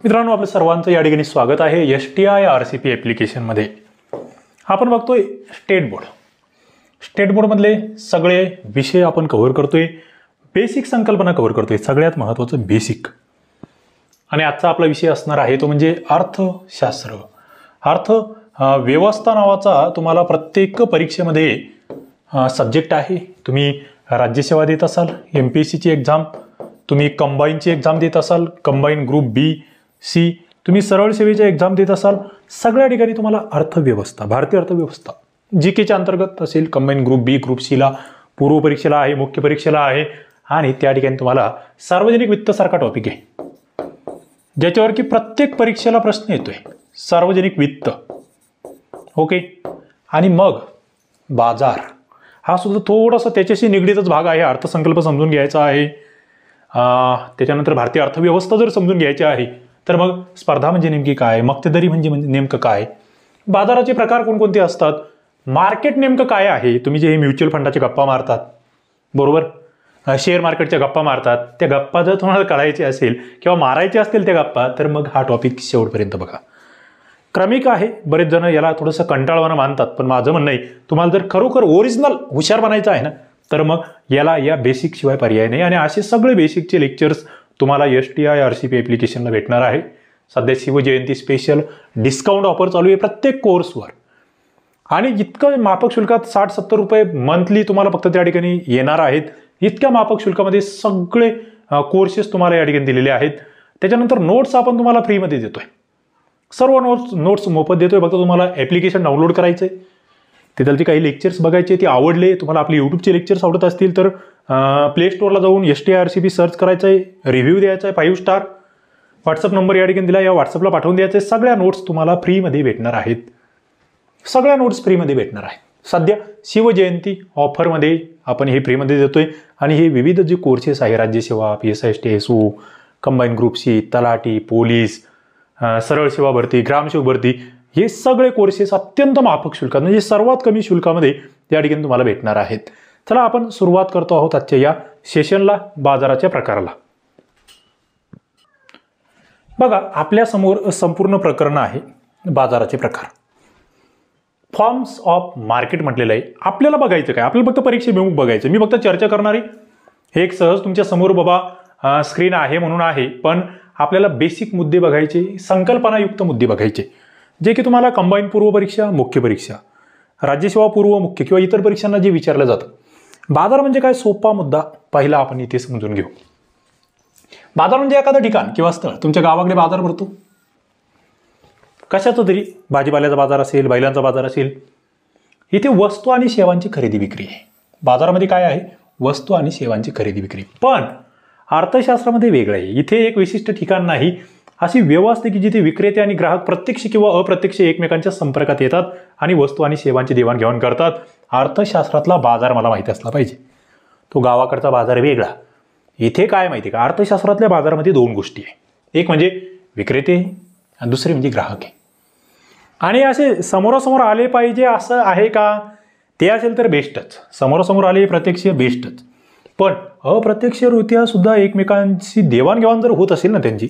मित्रांनो, आपल्या सर्वांचं या ठिकाणी स्वागत आहे STI RCP ॲप्लिकेशनमध्ये. आपण बघतोय स्टेट बोर्ड. स्टेट बोर्डमधले सगळे विषय आपण कव्हर करतोय, बेसिक संकल्पना कव्हर करतोय, सगळ्यात महत्त्वाचं बेसिक. आणि आजचा आपला विषय असणार आहे तो म्हणजे अर्थशास्त्र. व्यवस्था नावाचा तुम्हाला प्रत्येक परीक्षेमध्ये सब्जेक्ट आहे. तुम्ही राज्यसेवा देत असाल, MPSCची एक्झाम, तुम्ही कंबाईनची एक्झाम देत असाल, कंबाईन ग्रुप B, C, तुम्ही सरळ सेवेची एक्झाम देत असाल, सगळ्या ठिकाणी तुम्हाला अर्थव्यवस्था, भारतीय अर्थव्यवस्था GKच्या अंतर्गत असेल. कंबाईन ग्रुप B, ग्रुप Cला पूर्व परीक्षेला आहे, मुख्य परीक्षेला आहे. आणि त्या ठिकाणी तुम्हाला सार्वजनिक वित्त सारखा टॉपिक आहे ज्याच्यावर की प्रत्येक परीक्षेला प्रश्न येतोय, सार्वजनिक वित्त. ओके. आणि मग बाजार हा सुद्धा थोडासा त्याच्याशी निगडीतच भाग आहे. अर्थसंकल्प समजून घ्यायचा आहे. त्याच्यानंतर भारतीय अर्थव्यवस्था जर समजून घ्यायची आहे तर मग स्पर्धा म्हणजे नेमकी काय, मक्तेदारी म्हणजे नेमकं काय, बाजाराचे प्रकार कोणकोणते असतात, मार्केट नेमकं काय आहे. तुम्ही जे म्युच्युअल फंडाचे गप्पा मारतात, बरोबर, शेअर मार्केटच्या गप्पा मारतात, त्या गप्पा जर तुम्हाला कळायचे असेल किंवा मारायचे असतील त्या गप्पा, तर मग हा टॉपिक शेवटपर्यंत बघा. क्रमिक आहे. बरेच जण याला थोडंसं कंटाळवाणं मानतात, पण माझं म्हणणं आहे तुम्हाला जर खरोखर ओरिजिनल हुशार बनायचं आहे ना, तर मग याला या बेसिक शिवाय पर्याय नाही. आणि असे सगळे बेसिकचे लेक्चर्स तुम्हाला STI RCP ॲप्लिकेशनला भेटणार आहे. सध्या शिवजयंती स्पेशल डिस्काउंट ऑफर चालू आहे प्रत्येक कोर्सवर. आणि इतकं माफक शुल्कात 60-70 रुपये मंथली तुम्हाला फक्त त्या ठिकाणी येणार आहेत. इतक्या माफक शुल्कामध्ये सगळे कोर्सेस तुम्हाला या ठिकाणी दिलेले आहेत. त्याच्यानंतर नोट्स आपण तुम्हाला फ्रीमध्ये देतोय. सर्व नोट्स मोफत देतोय. फक्त तुम्हाला ॲप्लिकेशन डाउनलोड करायचं आहे, तिथलचे काही लेक्चर्स बघायचे, ते आवडले, तुम्हाला आपले यूट्यूबचे लेक्चर्स आवडत असतील तर प्ले स्टोअरला जाऊन STI RCP सर्च करायचं आहे, रिव्ह्यू द्यायचा आहे 5 स्टार. व्हॉट्सअप नंबर या ठिकाणी दिला, या व्हॉट्सअपला पाठवून द्यायचे. सगळ्या नोट्स तुम्हाला फ्रीमध्ये भेटणार आहेत. सगळ्या नोट्स फ्रीमध्ये भेटणार आहेत. सध्या शिवजयंती ऑफरमध्ये आपण हे फ्रीमध्ये देतोय. आणि हे विविध जे कोर्सेस आहे, राज्यसेवा, PSI SO, combine group C, तलाठी, पोलीस, सरळ सेवा भरती, ग्रामसेवक भरती, हे सगळे कोर्सेस अत्यंत माफक शुल्कात, म्हणजे सर्वात कमी शुल्कामध्ये या ठिकाणी तुम्हाला भेटणार आहेत. चला आपण सुरुवात करतो आहोत आजच्या या सेशनला, बाजाराच्या प्रकाराला. बघा, आपल्या समोर संपूर्ण प्रकरण आहे बाजाराचे प्रकार. फॉर्म्स ऑफ मार्केट म्हटलेलं आहे. आपल्याला बघायचं काय, आपल्याला फक्त परीक्षेभिमुख बघायचं. मी फक्त चर्चा करणारी हे एक सहज तुमच्या समोर बाबा स्क्रीन आहे म्हणून आहे, पण आपल्याला बेसिक मुद्दे बघायचे, संकल्पनायुक्त मुद्दे बघायचे, जे की तुम्हाला कंबाईन पूर्व परीक्षा, मुख्य परीक्षा, राज्यसेवा पूर्व मुख्य किंवा इतर परीक्षांना जे विचारलं जातं. बाजार म्हणजे काय, सोपा मुद्दा पहिला आपण इथे समजून घेऊ. बाजार म्हणजे एखादं ठिकाण किंवा स्थळ. तुमच्या गावाकडे बाजार भरतो कशाचं तरी, भाजीपाल्याचा बाजार असेल, बैलांचा बाजार असेल. इथे वस्तू आणि सेवांची खरेदी विक्री आहे. बाजारामध्ये काय आहे, वस्तू आणि सेवांची खरेदी विक्री. पण अर्थशास्त्रामध्ये वेगळं आहे. इथे एक विशिष्ट ठिकाण नाही, अशी व्यवस्था की जिथे विक्रेते आणि ग्राहक प्रत्यक्ष किंवा अप्रत्यक्ष एकमेकांच्या संपर्कात येतात आणि वस्तू आणि सेवांची देवाणघेवाण करतात. अर्थशास्त्रातला बाजार मला माहिती असला पाहिजे. तो गावाकडचा बाजार वेगळा. इथे काय माहिती का, अर्थशास्त्रातल्या बाजारामध्ये 2 गोष्टी आहे. एक म्हणजे विक्रेते आणि दुसरे म्हणजे ग्राहक आहे. आणि असे समोरासमोर आले पाहिजे असं आहे का, ते असेल तर बेस्टच. समोरासमोर आले प्रत्यक्ष बेस्टच. पण अप्रत्यक्षरित्या सुद्धा एकमेकांची देवाणघेवाण जर होत असेल ना त्यांची,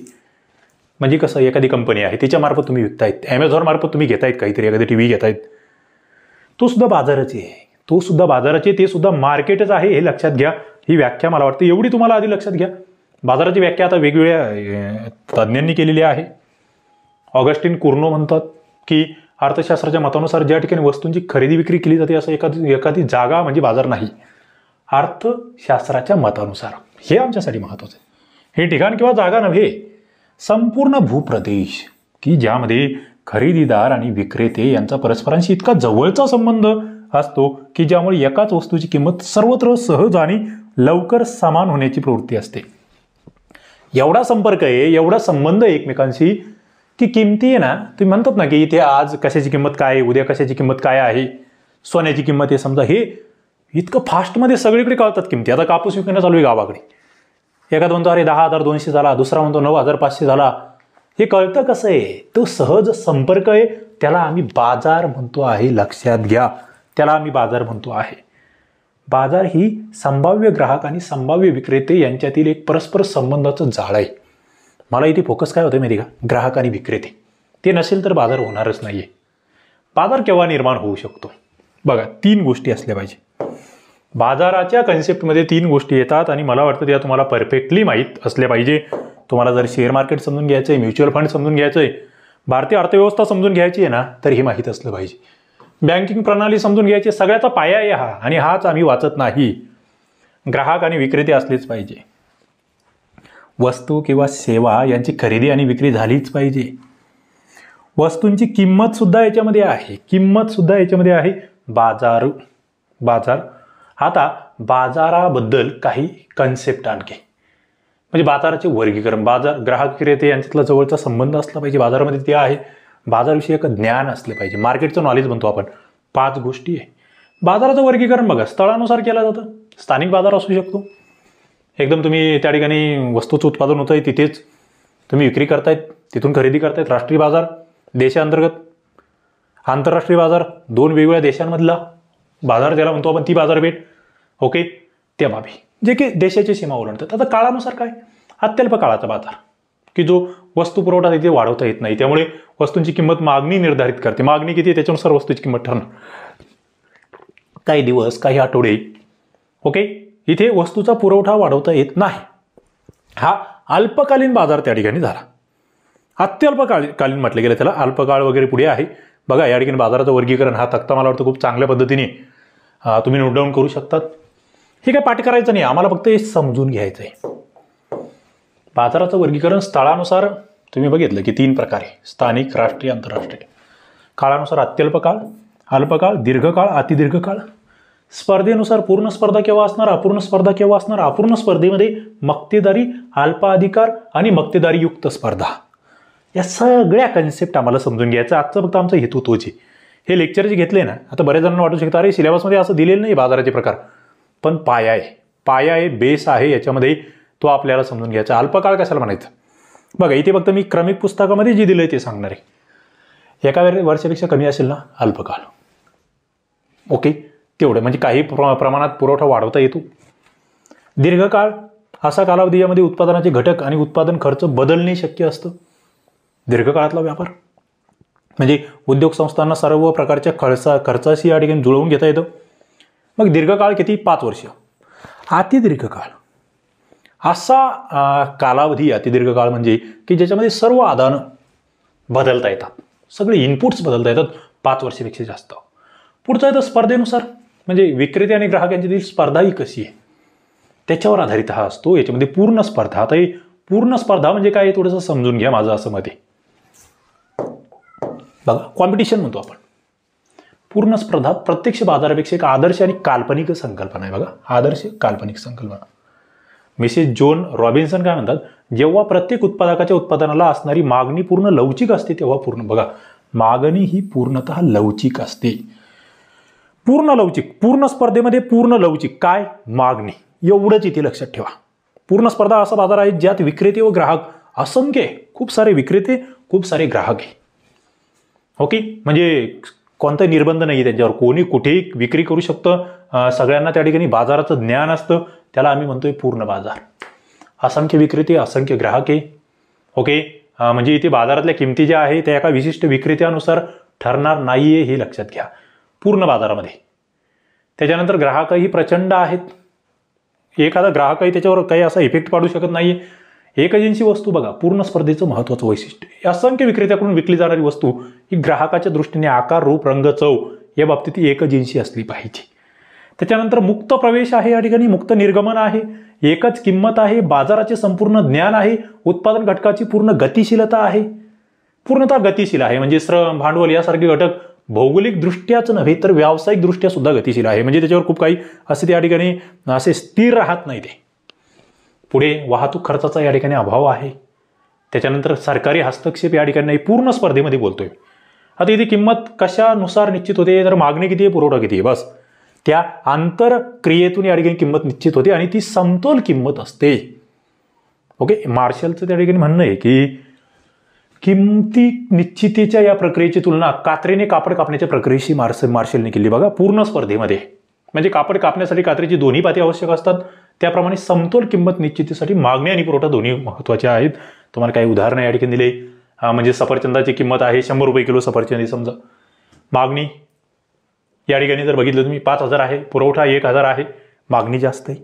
म्हणजे कसं, एखादी कंपनी आहे तिच्यामार्फत तुम्ही विकतायत, Amazon मार्फत तुम्ही घेतायत काहीतरी, एखादी TV घेतायत, तो सुद्धा बाजारच आहे. तो सुद्धा बाजाराचे, ते सुद्धा मार्केटच आहे, हे लक्षात घ्या. ही व्याख्या मला वाटतं एवढी तुम्हाला आधी लक्षात घ्या. बाजाराची व्याख्या आता वेगवेगळ्या तज्ज्ञांनी केलेली आहे. ऑगस्टिन कुर्नो म्हणतात की अर्थशास्त्राच्या मतानुसार ज्या ठिकाणी वस्तूंची खरेदी विक्री केली जाते असं एखादी जागा म्हणजे बाजार नाही, अर्थशास्त्राच्या मतानुसार. हे आमच्यासाठी महत्त्वाचं आहे. हे ठिकाण किंवा जागा नव्हे, संपूर्ण भूप्रदेश की ज्यामध्ये खरेदीदार आणि विक्रेते यांचा परस्परांशी इतका जवळचा संबंध असतो की ज्यामुळे एकाच वस्तूची किंमत सर्वत्र सहज आणि लवकर समान होण्याची प्रवृत्ती असते. एवढा संपर्क आहे, एवढा संबंध एकमेकांशी की किमती आहे ना, तुम्ही म्हणतात ना की इथे आज कशाची किंमत काय आहे, उद्या कशाची किंमत काय आहे, सोन्याची किंमत आहे समजा, हे इतकं फास्टमध्ये सगळीकडे कळतात किमती. आता कापूस विकणं चालू आहे गावाकडे. एखादा म्हणतो अरे 10,200 झाला, दुसरा म्हणतो 9,500 झाला. हे कळतं कसं आहे, तो सहज संपर्क आहे. त्याला आम्ही बाजार म्हणतो आहे, लक्षात घ्या. त्याला आम्ही बाजार म्हणतो आहे. बाजार ही संभाव्य ग्राहक आणि संभाव्य विक्रेते यांच्यातील एक परस्पर संबंधाचं जाळ आहे. मला इथे फोकस काय होतं माहिती का, ग्राहक आणि विक्रेते. ते नसेल तर बाजार होणारच नाहीये. बाजार केव्हा निर्माण होऊ शकतो बघा, 3 गोष्टी असल्या पाहिजे. बाजाराच्या कन्सेप्टमध्ये 3 गोष्टी येतात आणि मला वाटतं त्या तुम्हाला परफेक्टली माहीत असल्या पाहिजे. तुम्हाला जर शेअर मार्केट समजून घ्यायचं आहे, म्युच्युअल फंड समजून घ्यायचं आहे, भारतीय अर्थव्यवस्था समजून घ्यायची आहे ना, तर हे माहीत असलं पाहिजे. बँकिंग प्रणाली समजून घ्यायची, सगळ्याचा पाया आहे हा, आणि हाच आम्ही वाचत नाही. ग्राहक आणि विक्रेते असलेच पाहिजे. वस्तू किंवा सेवा यांची खरेदी आणि विक्री झालीच पाहिजे. वस्तूंची किंमत सुद्धा याच्यामध्ये आहे. बाजार आता बाजाराबद्दल काही कन्सेप्ट आणखी, म्हणजे बाजाराचे वर्गीकरण. बाजार ग्राहक विक्रेते यांच्यातला जवळचा संबंध असला पाहिजे बाजारामध्ये, ते आहे. बाजाराविषयी एक ज्ञान असलं पाहिजे, मार्केटचं नॉलेज म्हणतो आपण. 5 गोष्टी आहे. बाजाराचं वर्गीकरण बघा स्थळानुसार केलं जातं. स्थानिक बाजार असू शकतो, एकदम तुम्ही त्या ठिकाणी वस्तूचं उत्पादन होतंय तिथेच तुम्ही विक्री करतायत, तिथून खरेदी करतायत. राष्ट्रीय बाजार, देशांतर्गत. आंतरराष्ट्रीय बाजार, 2 वेगवेगळ्या देशांमधला बाजार ज्याला म्हणतो आपण, ती बाजारपेठ. ओके, त्या बाबी जे की देशाची सीमा ओलांडतात. आता काळानुसार काय, अत्यल्प काळाचा बाजार, की जो वस्तू पुरवठा तिथे वाढवता येत नाही, त्यामुळे वस्तूंची किंमत मागणी निर्धारित करते. मागणी किती आहे त्याच्यानुसार वस्तूची किंमत ठरणार. काही दिवस, काही आठवडे. ओके, इथे वस्तूचा पुरवठा वाढवता येत नाही. हा अल्पकालीन बाजार त्या ठिकाणी झाला. अत्यल्पकालीन म्हटलं गेलं त्याला, अल्पकाळ वगैरे पुढे आहे. बघा या ठिकाणी बाजाराचं वर्गीकरण हा तक्ता मला वाटतं खूप चांगल्या पद्धतीने तुम्ही नोट डाऊन करू शकतात. हे काय पाठ करायचं नाही, आम्हाला फक्त हे समजून घ्यायचं आहे. बाजाराचं वर्गीकरण स्थळानुसार तुम्ही बघितलं की 3 प्रकारे, स्थानिक, राष्ट्रीय, आंतरराष्ट्रीय. काळानुसार अत्यल्पकाळ, अल्पकाळ, दीर्घकाळ, अतिदीर्घकाळ. स्पर्धेनुसार पूर्ण स्पर्धा केव्हा असणार, अपूर्ण स्पर्धा केव्हा असणार. अपूर्ण स्पर्धेमध्ये मक्तेदारी, अल्पाधिकार आणि मक्तेदारीयुक्त स्पर्धा, या सगळ्या कन्सेप्ट आम्हाला समजून घ्यायचं. आजचा फक्त आमचा हेतू तोच आहे. हे लेक्चर जे घेतले ना, आता बऱ्याच जणांना वाटू शकतं अरे सिलेबसमध्ये असं दिलेलं नाही बाजाराचे प्रकार, पण पाया आहे, बेस आहे याच्यामध्ये, तो आपल्याला समजून घ्यायचा. अल्पकाळ कशाला म्हणायचं बघा, इथे फक्त मी क्रमिक पुस्तकामध्ये जे दिलंय ते सांगणार आहे. एका वर्षापेक्षा कमी असेल ना अल्पकाळ. ओके, तेवढं म्हणजे काही प्रमाणात पुरवठा वाढवता येतो. दीर्घकाळ असा कालावधी यामध्ये उत्पादनाचे घटक आणि उत्पादन खर्च बदलणे शक्य असतं. दीर्घकाळातला व्यापार म्हणजे उद्योग संस्थांना सर्व प्रकारच्या खर्चाशी या ठिकाणी जुळवून घेता येतं. मग दीर्घकाळ किती, 5 वर्ष. अतिदीर्घकाळ असा कालावधी, अतिदीर्घकाळ म्हणजे की ज्याच्यामध्ये सर्व आदानं बदलता येतात, सगळे इनपुट्स बदलता येतात, 5 वर्षापेक्षा जास्त. पुढचं येतं स्पर्धेनुसार, म्हणजे विक्रेते आणि ग्राहक यांच्यातील स्पर्धा ही कशी आहे त्याच्यावर आधारित हा असतो. याच्यामध्ये पूर्ण स्पर्धा. आता ही पूर्ण स्पर्धा म्हणजे काय थोडंसं समजून घ्या, माझं असं मत आहे. बघा कॉम्पिटिशन म्हणतो आपण. पूर्ण स्पर्धा प्रत्यक्ष बाजारापेक्षा एक आदर्श आणि काल्पनिक संकल्पना आहे. बघा आदर्श काल्पनिक संकल्पना. मिसेस जोन रॉबिन्सन काय म्हणतात, जेव्हा प्रत्येक उत्पादकाच्या उत्पादनाला असणारी मागणी पूर्ण लवचिक असते तेव्हा बघा मागणी ही पूर्णतः लवचिक असते. पूर्ण स्पर्धेमध्ये पूर्ण लवचिक काय, मागणी. एवढंच इथे लक्षात ठेवा. पूर्ण स्पर्धा असा बाजार आहे ज्यात विक्रेते व ग्राहक असंख्य, खूप सारे विक्रेते, खूप सारे ग्राहक आहे. ओके, म्हणजे कोणता निर्बंध नाही त्यांच्यावर, कोणी कुठेही विक्री करू शकतं. सगळ्यांना त्या ठिकाणी बाजाराचं ज्ञान असतं, त्याला आम्ही म्हणतोय पूर्ण बाजार. असंख्य विक्रेते, असंख्य ग्राहक आहे. ओके, म्हणजे इथे बाजारातल्या किमती ज्या आहे त्या एका विशिष्ट विक्रेत्यानुसार ठरणार नाहीये, हे लक्षात घ्या पूर्ण बाजारामध्ये. त्याच्यानंतर ग्राहकही प्रचंड आहेत. एखादा ग्राहकही त्याच्यावर काही असा इफेक्ट पाडू शकत नाहीये. एक एजन्सी वस्तू बघा, पूर्ण स्पर्धेचं महत्त्वाचं वैशिष्ट्य. असंख्य विक्रेत्याकडून विकली जाणारी वस्तू ही ग्राहकाच्या दृष्टीने आकार, रूप, रंग, चव या बाबतीत एक एजन्सी असली पाहिजे. त्याच्यानंतर मुक्त प्रवेश आहे या ठिकाणी, मुक्त निर्गमन आहे, एकच किंमत आहे, बाजाराचे संपूर्ण ज्ञान आहे, उत्पादन घटकाची पूर्ण गतिशीलता आहे. पूर्णतः गतिशील आहे म्हणजे श्रम, भांडवल यासारखे घटक भौगोलिक दृष्ट्याच नव्हे तर व्यावसायिक दृष्ट्या सुद्धा गतिशील आहे. म्हणजे त्याच्यावर खूप काही असे त्या ठिकाणी असे स्थिर राहत नाही ते. पुढे वाहतूक खर्चाचा या ठिकाणी अभाव आहे. त्याच्यानंतर सरकारी हस्तक्षेप या ठिकाणी नाही. पूर्ण स्पर्धेमध्ये बोलतोय. आता इथे किंमत कशानुसार निश्चित होते, तर मागणी किती आहे, पुरवठा किती आहे, बस त्या आंतरक्रियेतून या ठिकाणी किंमत निश्चित होते आणि ती समतोल किंमत असते. ओके, मार्शलचं त्या ठिकाणी म्हणणं आहे की किमती निश्चितीच्या या प्रक्रियेची तुलना कात्रीने कापड कापण्याच्या प्रक्रियेशी मार्शलने केली. बघा पूर्ण स्पर्धेमध्ये म्हणजे कापड कापण्यासाठी कात्रीची दोन्ही पाती आवश्यक असतात. त्याप्रमाणे समतोल किंमत निश्चितीसाठी मागणी आणि पुरवठा दोन्ही महत्त्वाचे आहेत. तुम्हाला काही उदाहरणं या ठिकाणी दिले. म्हणजे सफरचंदाची किंमत आहे 100 रुपये किलो सफरचंद आहे समजा. मागणी या ठिकाणी जर बघितलं तुम्ही 5,000 आहे, पुरवठा 1,000 आहे, मागणी जास्त आहे.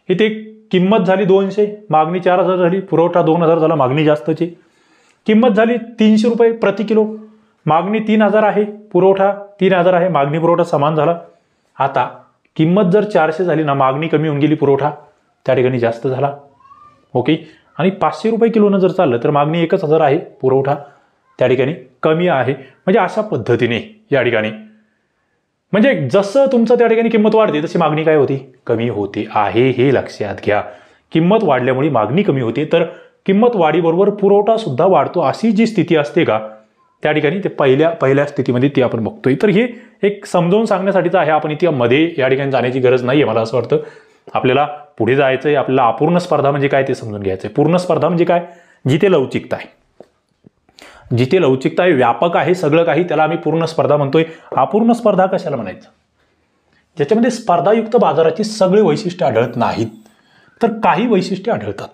इथे किंमत झाली 200, मागणी 4,000 झाली, पुरवठा 2,000 झाला, मागणी जास्तची. किंमत झाली 300 रुपये प्रति किलो, मागणी 3,000 आहे, पुरवठा 3,000 आहे, मागणी पुरवठा समान झाला. आता किंमत जर 400 झाली ना, मागणी कमी होऊन गेली, पुरवठा त्या ठिकाणी जास्त झाला. ओके. आणि 500 रुपये किलोनं जर चाललं तर मागणी 1,000 आहे, पुरवठा त्या ठिकाणी कमी आहे. म्हणजे अशा पद्धतीने या ठिकाणी म्हणजे जसं तुमचं त्या ठिकाणी किंमत वाढते तशी मागणी काय होती, कमी होते आहे, हे लक्षात घ्या. किंमत वाढल्यामुळे मागणी कमी होते, तर किंमत वाढीबरोबर पुरवठा सुद्धा वाढतो, अशी जी स्थिती असते का त्या ठिकाणी ते पहिल्या स्थितीमध्ये ती आपण बघतोय. तर हे एक समजावून सांगण्यासाठीच आहे. आपण इथे मध्ये या ठिकाणी जाण्याची गरज नाहीये मला असं वाटतं. आपल्याला पुढे जायचंय, आपल्याला अपूर्ण स्पर्धा म्हणजे काय ते समजून घ्यायचंय. पूर्ण स्पर्धा म्हणजे काय, जिथे लवचिकता आहे, जिथे लवचिकता आहे, व्यापक आहे सगळं काही, त्याला आम्ही पूर्ण स्पर्धा म्हणतोय. अपूर्ण स्पर्धा कशाला म्हणायचं, ज्याच्यामध्ये स्पर्धायुक्त बाजाराची सगळी वैशिष्ट्ये आढळत नाहीत, तर काही वैशिष्ट्ये आढळतात.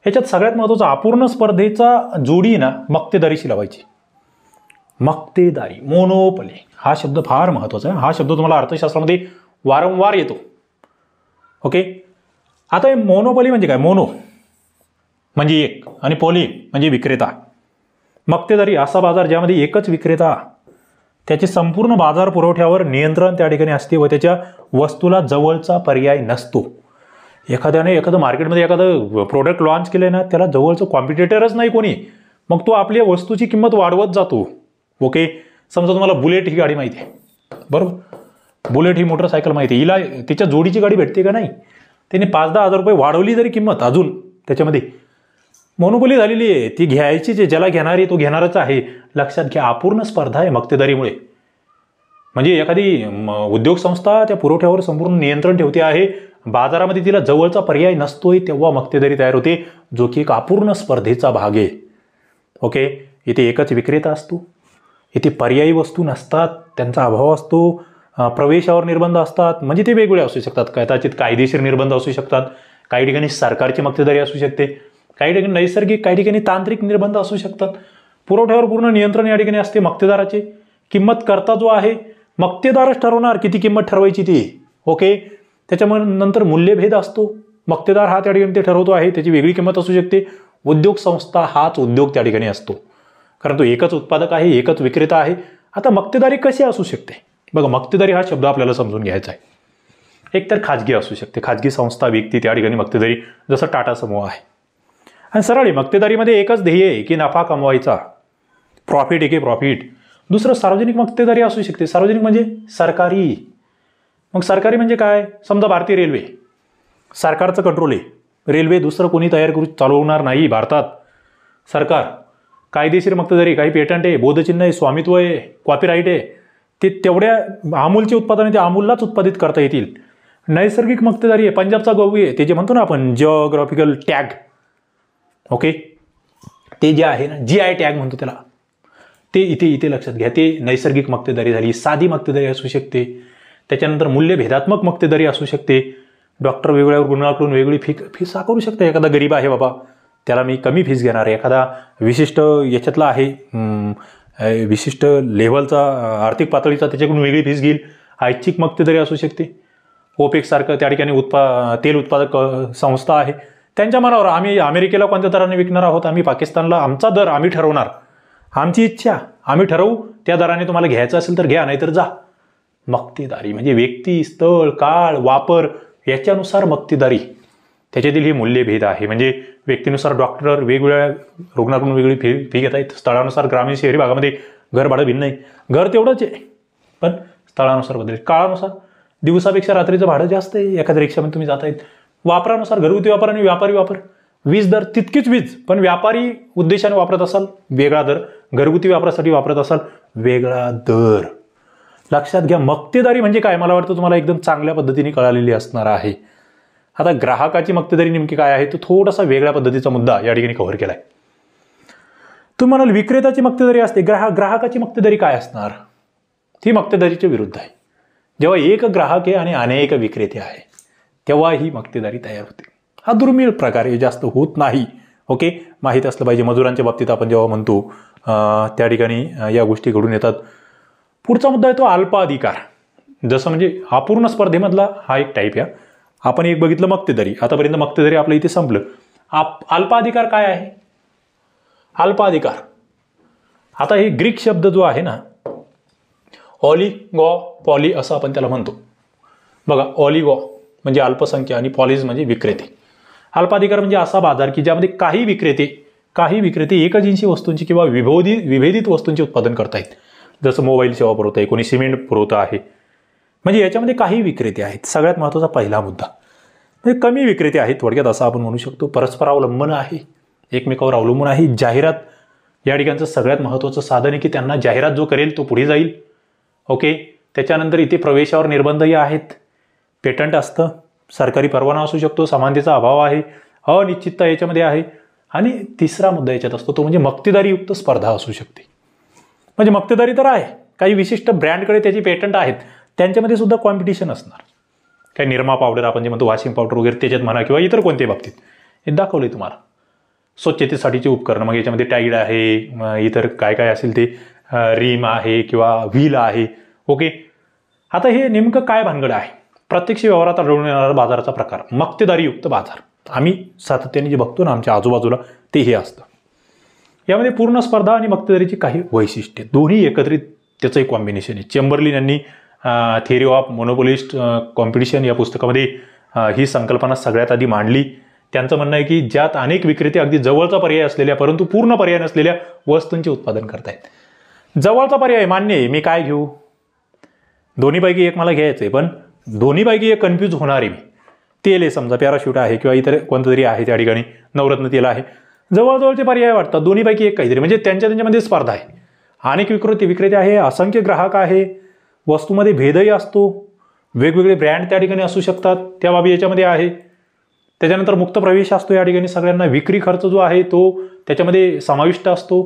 ह्याच्यात सगळ्यात महत्वाचं, अपूर्ण स्पर्धेचा जोडी ना मक्तेदारीशी लावायची. मक्तेदारी, मोनोपली हा शब्द फार महत्वाचा आहे. हा शब्द तुम्हाला अर्थशास्त्रामध्ये वारंवार येतो. ओके. आता मोनोपली म्हणजे काय, मोनो म्हणजे एक आणि पॉली म्हणजे विक्रेता. मक्तेदारी असा बाजार ज्यामध्ये एकच विक्रेता, त्याचे संपूर्ण बाजार पुरवठ्यावर नियंत्रण त्या ठिकाणी असते व त्याच्या वस्तूला जवळचा पर्याय नसतो. एखादं मार्केटमध्ये एखादं प्रोडक्ट लॉन्च केलंय ना, त्याला जवळचं कॉम्पिटिटरच नाही कोणी, मग तो आपल्या वस्तूची किंमत वाढवत जातो. ओके. समजा तुम्हाला बुलेट ही गाडी माहिती आहे, बरोबर, बुलेट ही मोटरसायकल माहिती आहे, हिला तिच्या जोडीची गाडी भेटते का नाही, त्याने 5-10 हजार रुपये वाढवली तरी किंमत अजून त्याच्यामध्ये मोनोपोली झालेली आहे, ती घ्यायची, ज्याला घेणार आहे तो घेणारच आहे. लक्षात घ्या, अपूर्ण स्पर्धा आहे मक्तेदारीमुळे. म्हणजे एखादी उद्योग संस्था त्या पुरवठ्यावर संपूर्ण नियंत्रण ठेवते आहे, बाजारामध्ये तिला जवळचा पर्याय नसतोय, तेव्हा मक्तेदारी तयार होते, जो की एक अपूर्ण स्पर्धेचा भाग आहे. ओके. इथे एकच विक्रेता असतो, इथे पर्यायी वस्तू नसतात, त्यांचा अभाव असतो, प्रवेशावर निर्बंध असतात. म्हणजे ते वेगवेगळे असू शकतात, कदाचित कायदेशीर निर्बंध असू शकतात, काही ठिकाणी सरकारची मक्तेदारी असू शकते, काही ठिकाणी नैसर्गिक, काही ठिकाणी तांत्रिक निर्बंध असू शकतात. पुरवठ्यावर पूर्ण नियंत्रण या ठिकाणी असते मक्तेदाराचे. किंमत करता जो आहे मक्तेदारच ठरवणार किती किंमत ठरवायची ती. ओके. त्याच्यामुळे नंतर मूल्यभेद असतो, मक्तेदार हा त्या ठिकाणी ते ठरवतो आहे, त्याची वेगळी किंमत असू शकते. उद्योग संस्था हाच उद्योग त्या ठिकाणी असतो, कारण तो एकच उत्पादक आहे, एकच विक्रेता आहे. आता मक्तेदारी कशी असू शकते बघा, मक्तेदारी हा शब्द आपल्याला समजून घ्यायचा आहे. एकतर खाजगी असू शकते, खाजगी संस्था, व्यक्ती त्या ठिकाणी मक्तेदारी, जसं टाटा समूह आहे. आणि सरळ मक्तेदारीमध्ये एकच ध्येय आहे की नफा कमवायचा, प्रॉफिट एके प्रॉफिट. दुसरं सार्वजनिक मक्तेदारी असू शकते. सार्वजनिक म्हणजे सरकारी. मग सरकारी म्हणजे काय, समजा भारतीय रेल्वे, सरकारचं कंट्रोल आहे, रेल्वे दुसरं कोणी तयार करू चालवणार नाही भारतात, सरकार. कायदेशीर मक्तेदारी, काही पेटंट आहे, बोधचिन्ह आहे, स्वामित्व आहे, कॉपीराईट आहे, ते तेवढ्या अमूलचे उत्पादन ते अमूललाच उत्पादित करता येतील. नैसर्गिक मक्तेदारी आहे, पंजाबचा गहू आहे, ते जे म्हणतो ना आपण जिओग्राफिकल टॅग, ओके, ते जे आहे ना, GI टॅग म्हणतो त्याला, ते इथे लक्षात घ्या, ते नैसर्गिक मक्तेदारी झाली. साधी मक्तेदारी असू शकते. त्याच्यानंतर मूल्यभेदात्मक मक्तेदारी असू शकते. डॉक्टर वेगवेगळ्या गुणाकडून वेगळी फीस आकारू शकते. एखादा गरीब आहे बाबा, त्याला मी कमी फीस घेणार आहे. एखादा विशिष्ट याच्यातला आहे, विशिष्ट लेव्हलचा, आर्थिक पातळीचा, त्याच्याकडून वेगळी फीस घेईल. ऐच्छिक मक्तेदारी असू शकते. ओपेक सारखं त्या ठिकाणी तेल उत्पादक संस्था आहे, त्यांच्या मनावर आम्ही अमेरिकेला कोणत्या दराने विकणार आहोत, आम्ही पाकिस्तानला, आमचा दर आम्ही ठरवणार, आमची इच्छा आम्ही ठरवू, त्या दराने तुम्हाला घ्यायचं असेल तर घ्या, नाहीतर जा. मक्तेदारी म्हणजे व्यक्ती, स्थळ, काळ, वापर याच्यानुसार मक्तेदारी, त्याच्यातील हे मूल्यभेद आहे. म्हणजे व्यक्तीनुसार डॉक्टर वेगवेगळ्या रुग्णाकडून वेगळी फी घेत आहेत. स्थळानुसार ग्रामीण शहरी भागामध्ये घर भाडं भिन्न आहे, घर तेवढंच आहे पण स्थळानुसार बदलेल. काळानुसार दिवसापेक्षा रात्रीचं भाडं जास्त आहे, एखाद्या रिक्षामध्ये तुम्ही जात आहेत. वापरानुसार घरगुती वापर आणि व्यापारी वापर, वीज दर तितकीच वीज, पण व्यापारी उद्देशाने वापरत असाल वेगळा दर, घरगुती वापरासाठी वापरत असाल वेगळा दर. लक्षात घ्या, मक्तेदारी म्हणजे काय, मला वाटतं तुम्हाला एकदम चांगल्या पद्धतीने कळालेली असणार आहे. आता ग्राहकाची मक्तेदारी नेमकी काय आहे, तो थोडासा वेगळ्या पद्धतीचा मुद्दा या ठिकाणी कव्हर केलाय. तुम्ही म्हणाल विक्रेत्याची मक्तेदारी असते, ग्राहकाची मक्तेदारी काय असणार, ती मक्तेदारीच्या विरुद्ध आहे. जेव्हा एक ग्राहक आहे आणि अनेक विक्रेते आहे, तेव्हा ही मक्तेदारी तयार होते. हा दुर्मिळ प्रकार आहे, जास्त होत नाही. ओके, माहीत असलं पाहिजे. मजुरांच्या बाबतीत आपण जेव्हा म्हणतो त्या ठिकाणी या गोष्टी घडून येतात. पुढचा मुद्दा आहे तो अल्प अधिकार. जसं म्हणजे अपूर्ण स्पर्धेमधला हा एक टाईप आहे. आपण एक बघितलं मक्तेदारी. आतापर्यंत मक्तेदारी आपलं इथे संपलं. अल्प अधिकार काय आहे? अल्प अधिकार, आता हे ग्रीक शब्द जो आहे ना, ऑलिगॉपॉली असं आपण त्याला म्हणतो. बघा, ऑलिगॉ म्हणजे अल्पसंख्या आणि पॉलिज म्हणजे विक्रेते. अल्पाधिकार म्हणजे असा बाजार की ज्यामध्ये काही विक्रेते एकजिन्सी वस्तूंची किंवा विभेदित वस्तूंचे उत्पादन करतायत. जसं मोबाईल सेवा पुरवत आहे, कोणी सिमेंट पुरवतं आहे. म्हणजे याच्यामध्ये काही विक्रेते आहेत. सगळ्यात महत्त्वाचा पहिला मुद्दा म्हणजे कमी विक्रेते आहेत, थोडक्यात असं आपण म्हणू शकतो. परस्पर अवलंबन आहे, एकमेकावर अवलंबून आहे. जाहिरात या ठिकाणचं सगळ्यात महत्त्वाचं साधन आहे की त्यांना जाहिरात जो करेल तो पुढे जाईल. ओके, त्याच्यानंतर इथे प्रवेशावर निर्बंधही आहेत. पेटंट असतं, सरकारी परवाना असू शकतो, समानतेचा अभाव आहे, अनिश्चितता याच्यामध्ये आहे. आणि तिसरा मुद्दा याच्यात असतो तो म्हणजे मक्तेदारीयुक्त स्पर्धा असू शकते. म्हणजे मक्तेदारी तर आहे, काही विशिष्ट ब्रँडकडे त्याची पेटंट आहेत, त्यांच्यामध्ये सुद्धा कॉम्पिटिशन असणार. काही निरमा पावडर आपण जे म्हणतो, वॉशिंग पावडर वगैरे त्याच्यात म्हणा, किंवा इतर कोणत्याही बाबतीत हे दाखवले तुम्हाला. स्वच्छतेसाठीची उपकरणं, मग याच्यामध्ये टाईड आहे, इतर काय काय असेल ते, रिम आहे किंवा व्हील आहे. ओके, आता हे नेमकं काय भानगड आहे? प्रत्यक्ष व्यवहारात आढळून येणारा बाजाराचा प्रकार, मक्तेदारीयुक्त बाजार. आम्ही सातत्याने जे बघतो ना आमच्या आजूबाजूला, ते हे असतं. यामध्ये पूर्ण स्पर्धा आणि मक्तेदारीची काही वैशिष्ट्ये, दोन्ही एकत्रित त्याचं एक कॉम्बिनेशन आहे. चेंबरलिन यांनी थिअरी ऑफ मोनोपोलिस्ट कॉम्पिटिशन या पुस्तकामध्ये ही संकल्पना सगळ्यात आधी मांडली. त्यांचं म्हणणं आहे की ज्यात अनेक विक्रेते अगदी जवळचा पर्याय असलेल्या परंतु पूर्ण पर्याय नसलेल्या वस्तूंचे उत्पादन करतायत. जवळचा पर्याय मान्य आहे, मी काय घेऊ, दोन्हीपैकी एक मला घ्यायचं आहे, पण दोन्हीपैकी एक कन्फ्यूज होणार आहे मी. तेल आहे समजा, पॅराशूट आहे किंवा इतर कोणतं तरी आहे, त्या ठिकाणी नवरत्न तेल आहे. जवळजवळचे पर्याय वाटतात, दोन्हीपैकी एक काहीतरी, म्हणजे त्यांच्यामध्ये स्पर्धा आहे. अनेक विक्रेते आहे, असंख्य ग्राहक आहे, वस्तूमध्ये भेदही असतो, वेगवेगळे ब्रँड त्या ठिकाणी असू शकतात, त्या बाबी याच्यामध्ये आहे. त्याच्यानंतर मुक्त प्रवेश असतो या ठिकाणी सगळ्यांना, विक्री खर्च जो आहे तो त्याच्यामध्ये समाविष्ट असतो.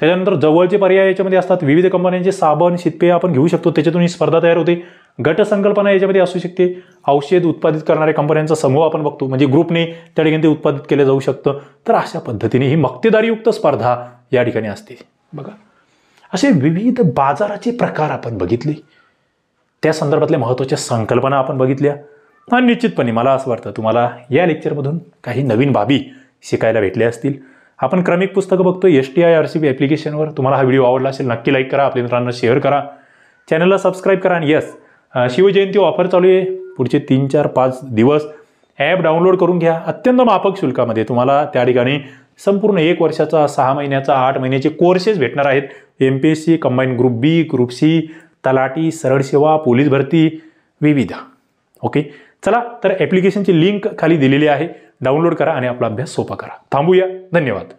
त्याच्यानंतर जवळचे पर्याय याच्यामध्ये असतात, विविध कंपन्यांचे साबण शीतपेय आपण घेऊ शकतो, त्याच्यातून ही स्पर्धा तयार होते. गट संकल्पना याच्यामध्ये असू शकते, औषध उत्पादित करणाऱ्या कंपन्यांचा समूह आपण बघतो, म्हणजे ग्रुपने त्या ठिकाणी ते उत्पादित केलं जाऊ शकतं. तर अशा पद्धतीने ही मक्तेदारीयुक्त स्पर्धा या ठिकाणी असते. बघा, असे विविध बाजाराचे प्रकार आपण बघितले, त्या संदर्भातल्या महत्त्वाच्या संकल्पना आपण बघितल्या. आणि निश्चितपणे मला असं वाटतं तुम्हाला या लेक्चरमधून काही नवीन बाबी शिकायला भेटल्या असतील. आपण क्रमिक पुस्तकं बघतो STI-RCB ॲप्लिकेशनवर. तुम्हाला हा व्हिडिओ आवडला असेल नक्की लाईक करा, आपल्या मित्रांना शेअर करा, चॅनलला सबस्क्राईब करा. आणि यस, शिवजयंती ऑफर चालू आहे पुढचे 3, 4, 5 दिवस. ॲप डाउनलोड करून घ्या, अत्यंत माफक शुल्कामध्ये तुम्हाला त्या ठिकाणी संपूर्ण 1 वर्षाचा, 6 महिन्याचा, 8 महिन्याचे कोर्सेस भेटणार आहेत. MPSC, combine group B, group C, तलाठी, सरळ सेवा, पोलीस भरती, विविध. ओके, चला तर ॲप्लिकेशनची लिंक खाली दिलेली आहे, डाउनलोड करा आणि आपला अभ्यास सोपा करा. थांबूया, धन्यवाद.